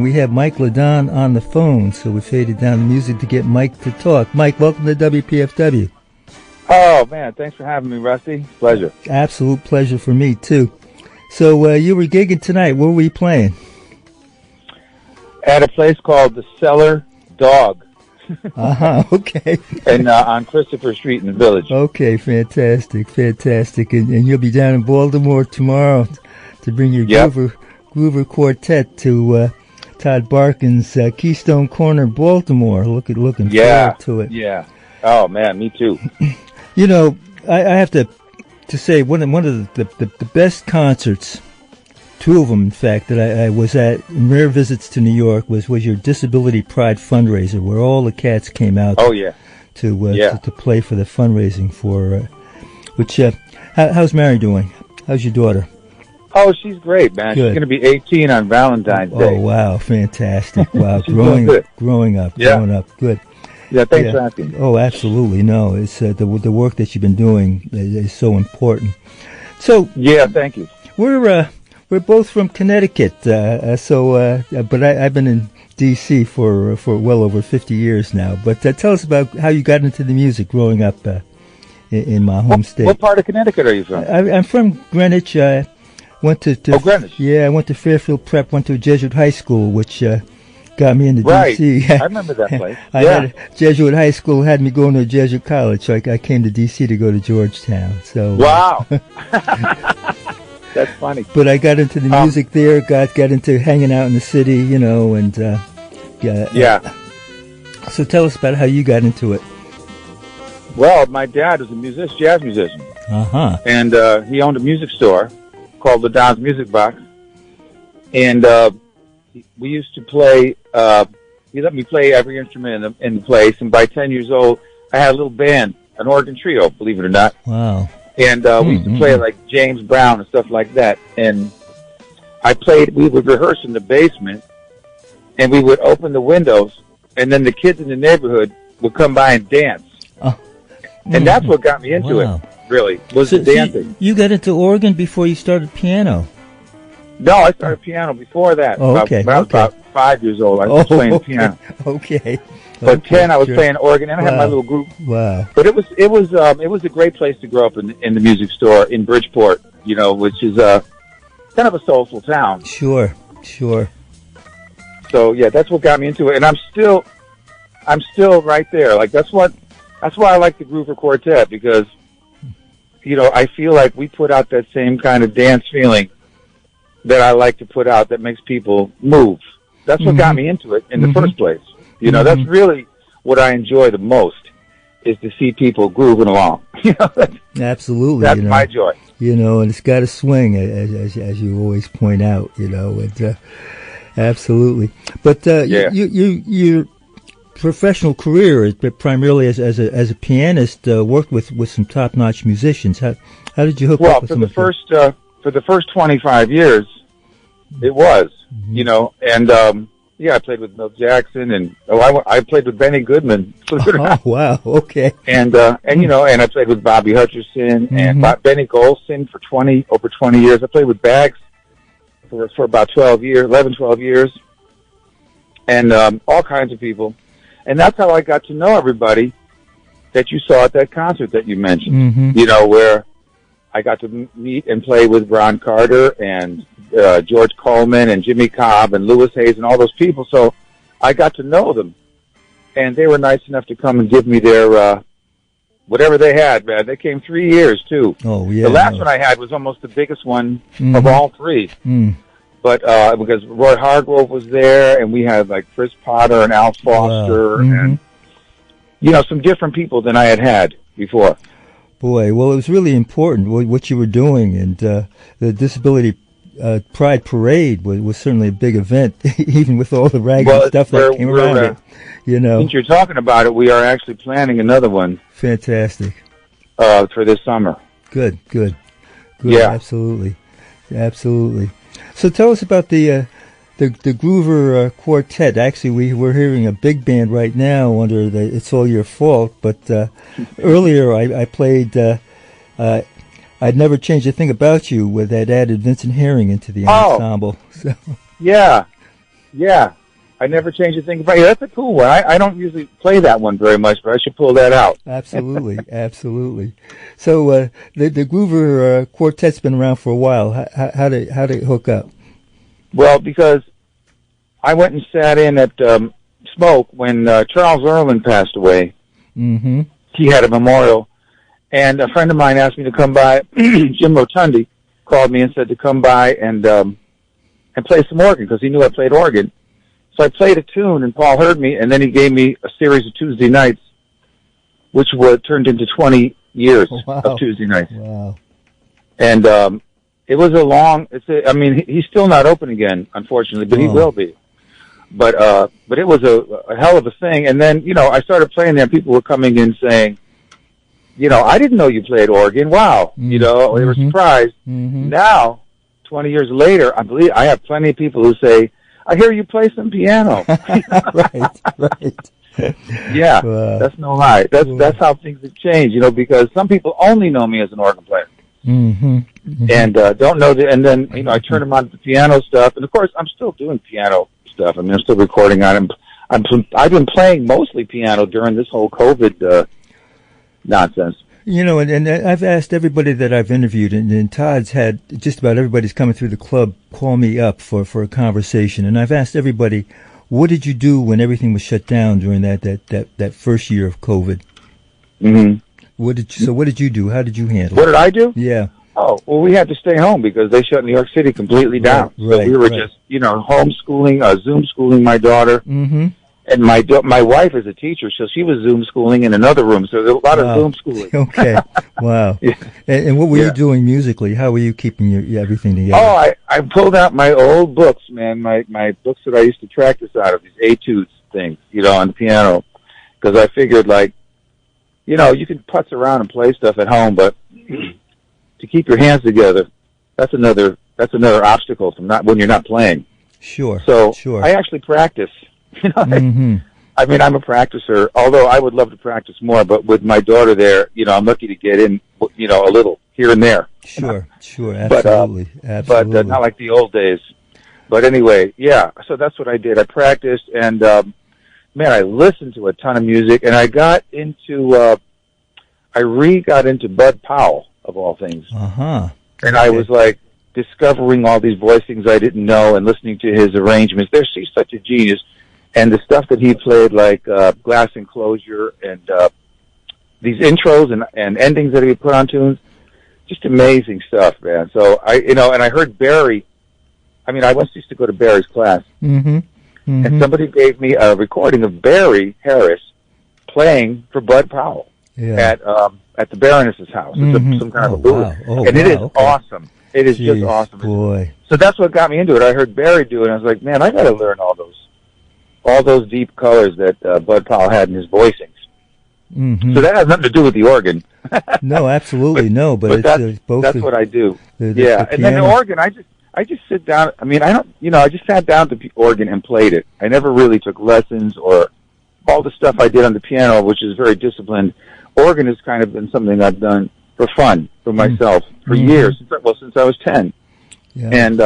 We have Mike Ledonne on the phone, so we faded down the music to get Mike to talk. Mike, welcome to WPFW. Oh, man, thanks for having me, Rusty. Pleasure. Absolute pleasure for me, too. So you were gigging tonight. Where were you playing? At a place called the Cellar Dog. Okay. And on Christopher Street in the Village. Okay, fantastic. And you'll be down in Baltimore tomorrow to bring your Groover Quartet to Todd Barkin's Keystone Corner, Baltimore. Looking forward to it. Yeah. Oh man, me too. You know, I have to say one of the best concerts, two of them in fact, that I was at in rare visits to New York was your Disability Pride fundraiser, where all the cats came out. Oh yeah. To play for the fundraising for which. How's Mary doing? How's your daughter? Oh, she's great, man. Good. She's going to be 18 on Valentine's Day. Oh, wow. Fantastic. Wow. growing up. Good. Yeah, thanks for asking. Oh, absolutely. No, it's the work that you've been doing is so important. So yeah, thank you. We're both from Connecticut, but I've been in D.C. for well over 50 years now. But tell us about how you got into the music growing up in my home state. What part of Connecticut are you from? I'm from Greenwich. Went to Greenwich. Yeah, I went to Fairfield Prep. Went to a Jesuit high school, which got me into D.C. I remember that place. Had a Jesuit high school had me going to a Jesuit college, so I came to D.C. to go to Georgetown. So wow, that's funny. But I got into the music there. Got into hanging out in the city, you know, and So tell us about how you got into it. Well, my dad was a jazz musician. And he owned a music store called Ledonne's Music Box, and we used to play. He let me play every instrument in the place, and by 10 years old, I had a little band, an organ trio, believe it or not. Wow! And we used to play like James Brown and stuff like that. And we would rehearse in the basement, and we would open the windows, and then the kids in the neighborhood would come by and dance. And that's what got me into it. Really, was the dancing. You got into organ before you started piano? No, I started piano before that. Oh, okay. When I was about 5 years old, I was playing piano. Okay. But 10, I was playing organ, and I had my little group. Wow. But it was a great place to grow up in the music store in Bridgeport, you know, which is kind of a soulful town. Sure. So yeah, that's what got me into it, and I'm still right there. Like that's why I like the Groover Quartet, because you know, I feel like we put out that same kind of dance feeling that I like to put out that makes people move. That's what got me into it in the first place. You know, that's really what I enjoy the most, is to see people grooving along. You know, absolutely. That's my joy. You know, and it's got to swing, as you always point out, you know, and absolutely. But your professional career is primarily as a pianist, worked with some top-notch musicians. How did you hook up with them? Well, for the first 25 years, it was, you know, and I played with Mill Jackson, and I played with Benny Goodman. Oh, wow, okay. And you know, and I played with Bobby Hutcherson and Benny Golson for over 20 years. I played with Bags for about 11, 12 years, and all kinds of people. And that's how I got to know everybody that you saw at that concert that you mentioned, you know, where I got to meet and play with Ron Carter and George Coleman and Jimmy Cobb and Louis Hayes and all those people. So I got to know them, and they were nice enough to come and give me their whatever they had, man. They came 3 years, too. Oh, yeah. The last one I had was almost the biggest one of all three. But because Roy Hargrove was there, and we had like Chris Potter and Al Foster and, you know, some different people than I had before. Boy, well, it was really important what you were doing, and the Disability Pride Parade was certainly a big event, even with all the ragged stuff that came around it. You know, since you're talking about it, we are actually planning another one. Fantastic. For this summer. Good. Yeah, absolutely. So tell us about the Groover Quartet. Actually, we're hearing a big band right now under the It's All Your Fault, but earlier I played I'd Never Changed a Thing About You, with that added Vincent Herring into the ensemble. So. Yeah. Yeah. I never changed a thing. But yeah, that's a cool one. I don't usually play that one very much, but I should pull that out. Absolutely, absolutely. So the Groover Quartet's been around for a while. How did it hook up? Well, because I went and sat in at Smoke when Charles Erlin passed away. Mm-hmm. He had a memorial, and a friend of mine asked me to come by. Jim Rotundi called me and said to come by and play some organ because he knew I played organ. So I played a tune, and Paul heard me, and then he gave me a series of Tuesday nights, which turned into 20 years of Tuesday nights. Wow. And it was a long. He's still not open again, unfortunately, but he will be. But it was a hell of a thing. And then I started playing there, and people were coming in saying, I didn't know you played organ. Wow, they were surprised. Mm-hmm. Now, 20 years later, I believe I have plenty of people who say, I hear you play some piano. Right. Yeah, that's no lie. That's how things have changed, because some people only know me as an organ player. Mm-hmm. Mm-hmm. And don't know and then, I turn them on to the piano stuff. And, of course, I'm still doing piano stuff. I'm still recording on it. I've been playing mostly piano during this whole COVID nonsense. And I've asked everybody that I've interviewed, and Todd's had just about everybody's coming through the club call me up for a conversation. And I've asked everybody, what did you do when everything was shut down during that first year of COVID? Mm-hmm. What did you do? How did you handle it? What did I do? Yeah. Oh, well, we had to stay home because they shut New York City completely down. Right, so we were just, homeschooling, Zoom schooling my daughter. Mm-hmm. And my wife is a teacher, so she was Zoom schooling in another room. So there was a lot of Zoom schooling. Okay, wow. Yeah. And what were you doing musically? How were you keeping everything together? Oh, I pulled out my old books, man. My books that I used to practice out of, these etudes things, on the piano, because I figured you can putz around and play stuff at home, but to keep your hands together, that's another obstacle when you're not playing. Sure. So sure. I actually practice. Mm-hmm. I'm a practicer, although I would love to practice more, but with my daughter there, I'm lucky to get in, a little here and there. Sure, absolutely. But not like the old days. But anyway, yeah, so that's what I did. I practiced, and, I listened to a ton of music, and I got into, got into Bud Powell, of all things. Uh-huh. And I was discovering all these voicings I didn't know and listening to his arrangements. He's such a genius. And the stuff that he played, like Glass Enclosure and these intros and endings that he put on tunes, just amazing stuff, man. So and I heard Barry. I used to go to Barry's class, and somebody gave me a recording of Barry Harris playing for Bud Powell at the Baroness's house. It's some kind of a booth, and it is awesome. It is just awesome, boy. So that's what got me into it. I heard Barry do it, and I was like, man, I got to learn all those deep colors that Bud Powell had in his voicings. Mm-hmm. So that has nothing to do with the organ. No, absolutely no. But it's both. That's what I do. And then the organ, I just sit down. I just sat down to the organ and played it. I never really took lessons or all the stuff I did on the piano, which is very disciplined. Organ has kind of been something I've done for fun, for myself, for years, since I was 10. Yeah. And,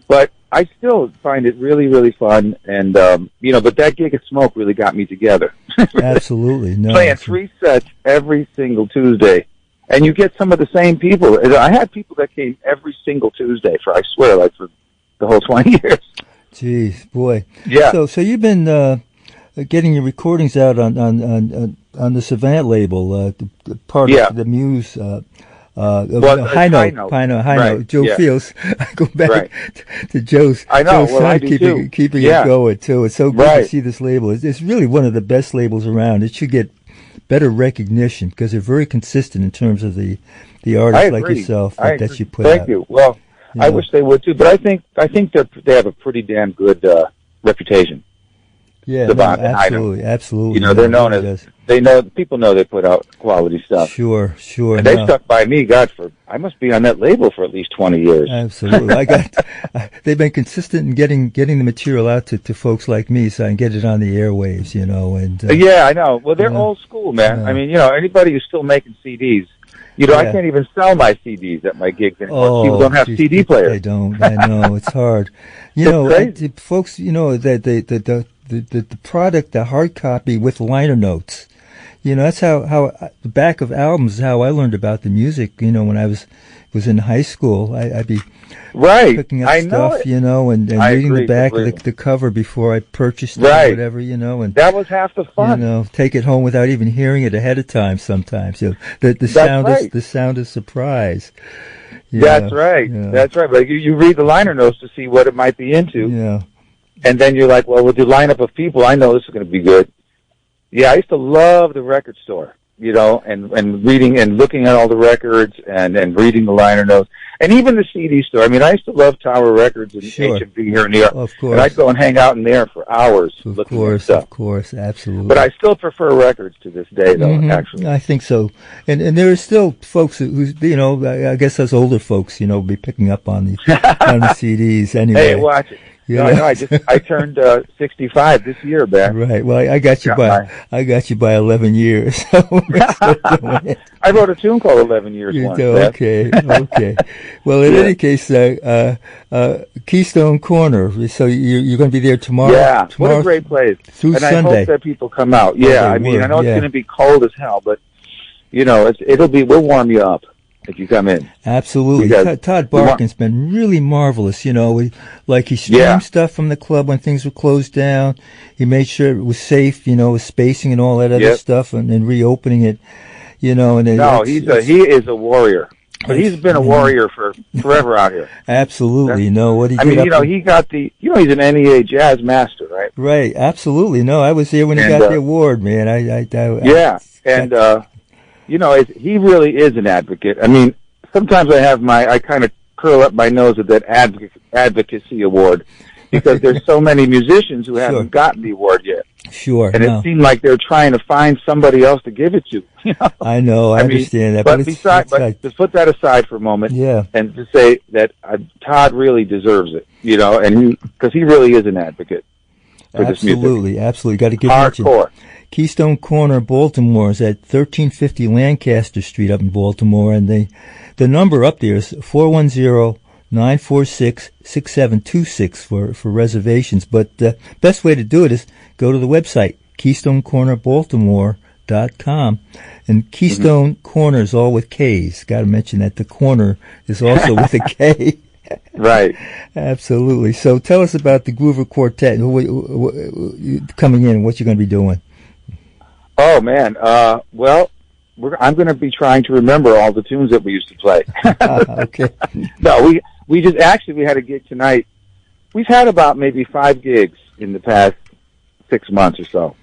but I still find it really, really fun. And, but that gig at Smoke really got me together. Absolutely. No. Playing 3 sets every single Tuesday. And you get some of the same people. I had people that came every single Tuesday for the whole 20 years. Jeez, boy. Yeah. So you've been, getting your recordings out on the Savant label, part of the Muse, High Note. Joe Fields. I go back to Joe's. I know. Joe's I son do keeping it going too. It's so good to see this label. It's really one of the best labels around. It should get better recognition because they're very consistent in terms of the artists like yourself that you put out. Thank you. Well, I wish they would too, but I think they have a pretty damn good reputation. Yeah, absolutely. They're known as people know they put out quality stuff. Sure. And they stuck by me, I must be on that label for at least 20 years. Absolutely. They've been consistent in getting the material out to folks like me so I can get it on the airwaves, and. Yeah, I know. Well, they're old school, man. Anybody who's still making CDs, I can't even sell my CDs at my gigs anymore. People don't have CD players. They don't. I know, it's hard. Folks, the product, the hard copy with liner notes. That's how the back of albums is how I learned about the music. When I was in high school, I'd be picking up stuff, and reading the back of the cover before I purchased it or whatever, and that was half the fun. Take it home without even hearing it ahead of time. Sometimes, the sound is surprise. That's right. Yeah. That's right. But you read the liner notes to see what it might be into. Yeah. And then you're like, well, with the lineup of people, I know this is going to be good. Yeah, I used to love the record store, and reading and looking at all the records and reading the liner notes. And even the CD store. I mean, I used to love Tower Records and HMV here in New York. Of course. And I'd go and hang out in there for hours looking at stuff. Of course, absolutely. But I still prefer records to this day, though, actually. I think so. And there are still folks who, I guess us older folks, be picking up on the CDs anyway. Hey, watch it. I turned 65 this year, man. Right. Well, I got you by 11 years. So I wrote a tune called 11 Years once. Okay. Well, in any case, Keystone Corner. So you're going to be there tomorrow. Yeah. What a great place. Through and Sunday. I hope that people come out. Yeah. I mean, I know it's going to be cold as hell, but we'll warm you up if you come in. Absolutely. Todd Barkin's been really marvelous, he streamed stuff from the club when things were closed down. He made sure it was safe, with spacing and all that other stuff, and then reopening it, he is a warrior. But he's been a warrior for forever out here. Absolutely. He he got the, he's an NEA jazz master, right? Right. Absolutely. No, I was there when he got the award, man. He really is an advocate. I mean, sometimes I kind of curl up my nose at that advocacy award because there's so many musicians who haven't gotten the award yet. Sure. And it seemed like they're trying to find somebody else to give it to. I know. I understand that. But to put that aside for a moment, and to say that Todd really deserves it, and because he really is an advocate for this music. Absolutely. Got to give hardcore. Keystone Corner, Baltimore, is at 1350 Lancaster Street up in Baltimore, and the number up there is 410-946-6726 for reservations. But the best way to do it is go to the website, KeystoneCornerBaltimore.com. And Keystone Corner is all with K's. Got to mention that the corner is also with a K. Right. Absolutely. So tell us about the Groover Quartet, coming in and what you're going to be doing. Oh, man. Well, I'm going to be trying to remember all the tunes that we used to play. Okay. No, we had a gig tonight. We've had about maybe 5 gigs in the past 6 months or so,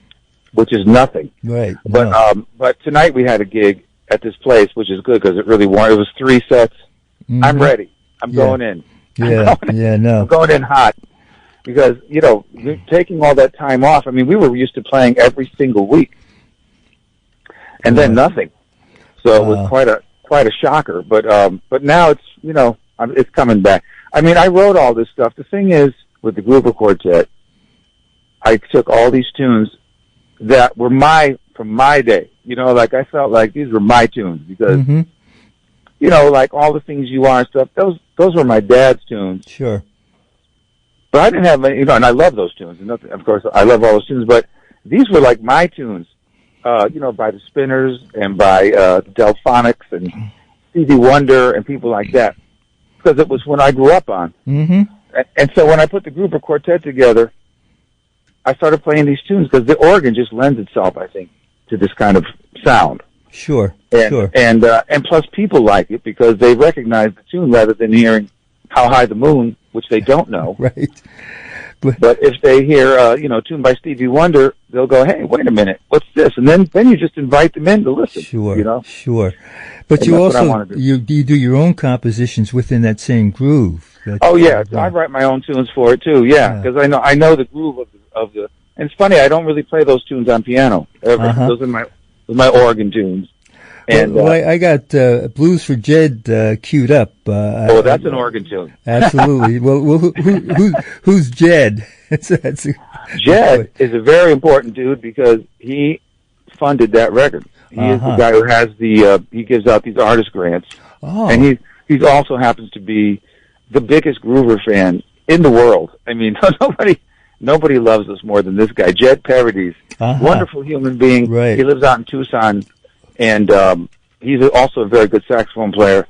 which is nothing. Right. But tonight we had a gig at this place, which is good because it really warmed. It was 3 sets. Mm-hmm. I'm ready. I'm going in. I'm going in hot. Because, taking all that time off, I mean, we were used to playing every single week. And then nothing. So it was quite a shocker. But now it's, it's coming back. I mean, I wrote all this stuff. The thing is, with the Groover Quartet, I took all these tunes that were from my day. I felt like these were my tunes because, like All the Things You Are and stuff, those were my dad's tunes. Sure. But I didn't have any, and I love those tunes. And of course, I love all those tunes, but these were like my tunes. By the Spinners and by Delphonics and Stevie Wonder and people like that, because it was when I grew up on. Mm-hmm. And so when I put the Groover Quartet together, I started playing these tunes because the organ just lends itself, I think, to this kind of sound. Sure. And plus people like it because they recognize the tune rather than hearing How High the Moon, which they don't know. Right. But if they hear, a tune by Stevie Wonder, they'll go, hey, wait a minute, what's this? And then you just invite them in to listen. Sure, Sure. But you also, you do your own compositions within that same groove. I write my own tunes for it too, because I know the groove of the, and it's funny, I don't really play those tunes on piano ever. Those are my organ tunes. And I got Blues for Jed queued up. That's an organ tune. Absolutely. Well, who's Jed? Jed is a very important dude because he funded that record. He is the guy who has he gives out these artist grants. Oh. And he also happens to be the biggest Groover fan in the world. I mean, nobody loves us more than this guy, Jed Paradis. Wonderful human being. Right. He lives out in Tucson, and he's also a very good saxophone player.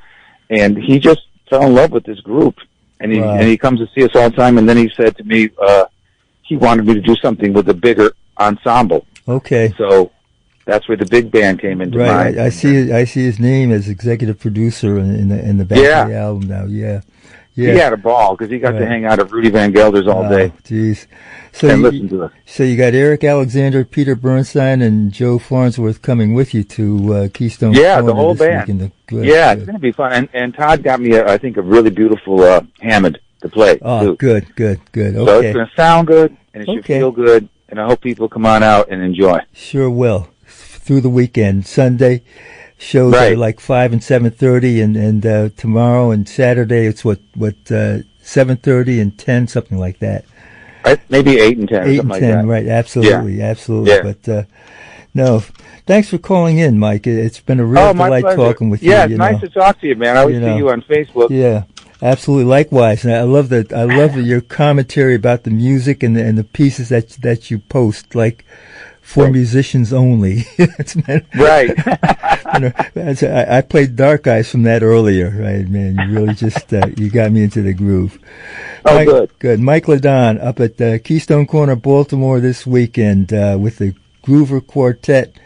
And he just fell in love with this group, and he comes to see us all the time. And then he said to me, he wanted me to do something with a bigger ensemble. Okay. So that's where the big band came into mind. I see his name as executive producer in the back of the album now. Yeah. He had a ball because he got to hang out at Rudy Van Gelder's all day. Jeez. And listen to us. So you got Eric Alexander, Peter Bernstein, and Joe Farnsworth coming with you to Keystone. Yeah, the whole band. Good. It's going to be fun. And Todd got me, I think, a really beautiful Hammond to play. Oh, too. Good. Okay. So it's going to sound good, and it should feel good, and I hope people come on out and enjoy. Sure will. Through the weekend, Sunday. Shows are like 5 and 7:30, and tomorrow and Saturday it's what 7:30 and 10, something like that. Maybe 8 and 10. 8 and 10, right? Absolutely. Yeah. But no, thanks for calling in, Mike. It's been a real delight talking with you. Yeah, it's nice to talk to you, man. I always see you on Facebook. Yeah, absolutely. Likewise, and I love your commentary about the music and the pieces that you post, like. For musicians only. Right. I played Dark Eyes from that earlier, right, man? You really just, you got me into the groove. Oh, good. Mike Ledonne up at Keystone Corner, Baltimore this weekend with the Groover Quartet.